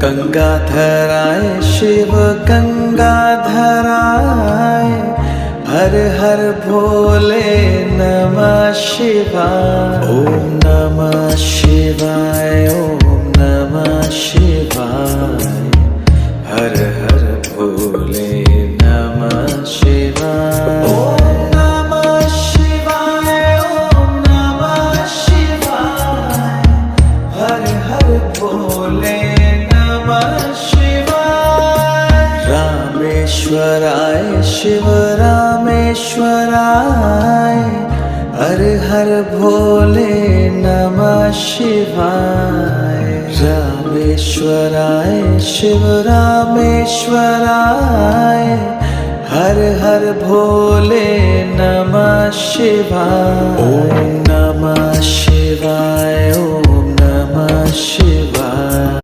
गंगाधराय शिव गंगाधराय, हर हर भोले नमः शिवाय। ओम नमः शिवाय, ओम नमः शिवाय, हर हर भोले नमः शिवाय। ओम नमः शिवाय, ओम नमः शिवाय, हर हर भोले नमः शिवाय। रामेश्वराय शिव रामेश्वराय, हर हर भोले नमः शिवाय। रामेश्वराय शिव रामेश्वराय, हर हर भोले नमः शिवाय। ओम नमः शिवाय।